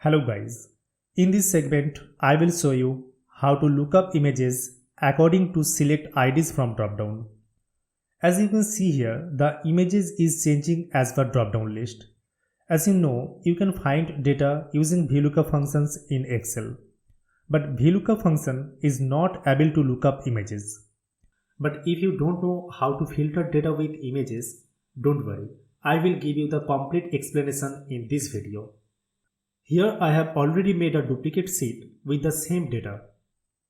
Hello guys, in this segment I will show you how to look up images according to select IDs from dropdown. As you can see here, the images is changing as per dropdown list. As you know, you can find data using VLOOKUP functions in Excel. But VLOOKUP function is not able to look up images. But if you don't know how to filter data with images, don't worry. I will give you the complete explanation in this video. Here I have already made a duplicate sheet with the same data.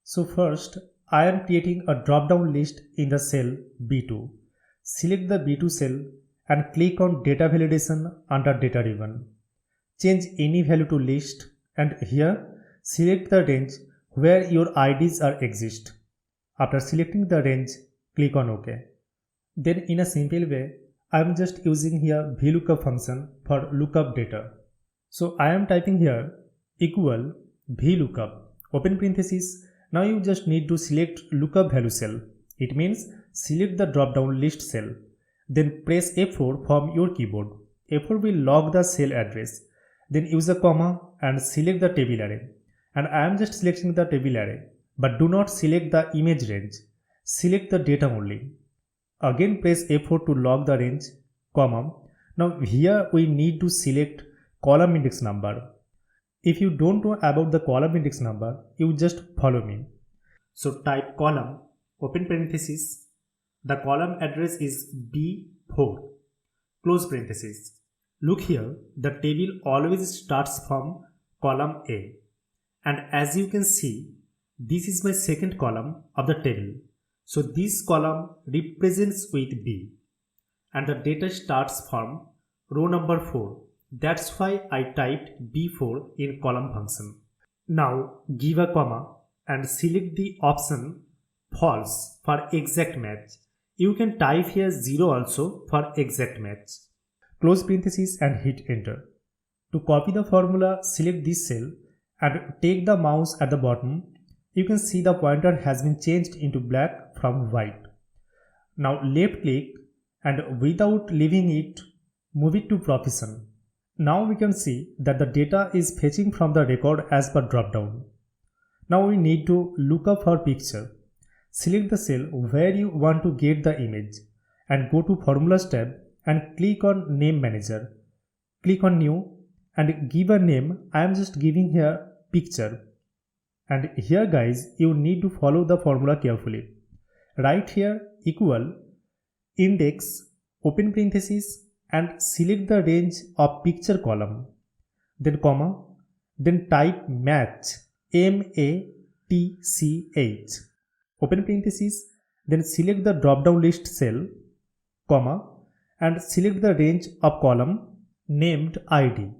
So first, I am creating a drop-down list in the cell B2. Select the B2 cell and click on Data Validation under Data Ribbon. Change any value to list and here select the range where your IDs are exist. After selecting the range, click on OK. Then in a simple way, I am just using here VLOOKUP function for lookup data. So I am typing here equal VLOOKUP open parenthesis. Now you just need to select lookup value cell. It means select the drop down list cell. Then press F4 from your keyboard. F4 will log the cell address. Then use a comma and select the table array. And I am just selecting the table array. But do not select the image range. Select the data only. Again press F4 to log the range, comma. Now here we need to select column index number. If you don't know about the column index number, you just follow me. So type column, open parenthesis, the column address is B4, close parenthesis. Look here, the table always starts from column A. And as you can see, this is my second column of the table. So this column represents with B. And the data starts from row number 4. That's why I typed B4 in column function. Now give a comma and select the option false for exact match. You can type here 0 also for exact match. Close parenthesis and hit enter. To copy the formula, select this cell and take the mouse at the bottom. You can see the pointer has been changed into black from white. Now left click and without leaving it, move it to profession. Now we can see that the data is fetching from the record as per dropdown. Now we need to look up for picture. Select the cell where you want to get the image and go to Formulas tab and click on Name Manager. Click on New and give a name. I am just giving here picture. And here guys, you need to follow the formula carefully. Write here equal index open parenthesis and select the range of picture column, then comma, then type match, MATCH, open parenthesis, then select the drop down list cell, comma, and select the range of column named ID.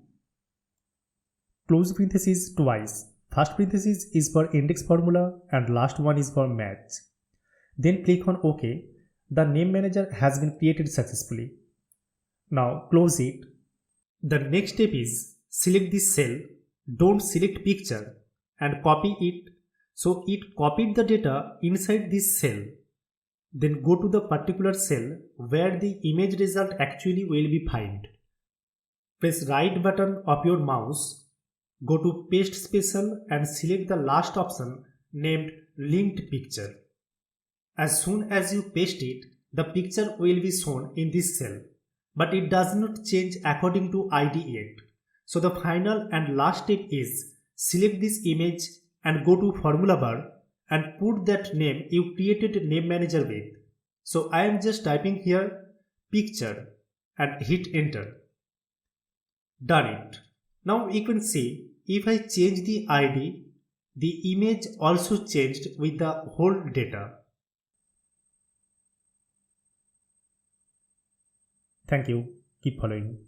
Close parenthesis twice. First parenthesis is for index formula and last one is for match. Then click on OK. The name manager has been created successfully. Now close it. The next step is select this cell, don't select picture and copy it. So it copied the data inside this cell. Then go to the particular cell where the image result actually will be found. Press right button of your mouse, go to paste special and select the last option named linked picture. As soon as you paste it, the picture will be shown in this cell. But it does not change according to ID yet. So the final and last step is select this image and go to formula bar and put that name you created name manager with. So I am just typing here picture and hit enter. Done it. Now you can see if I change the ID, the image also changed with the whole data. Thank you. Keep following.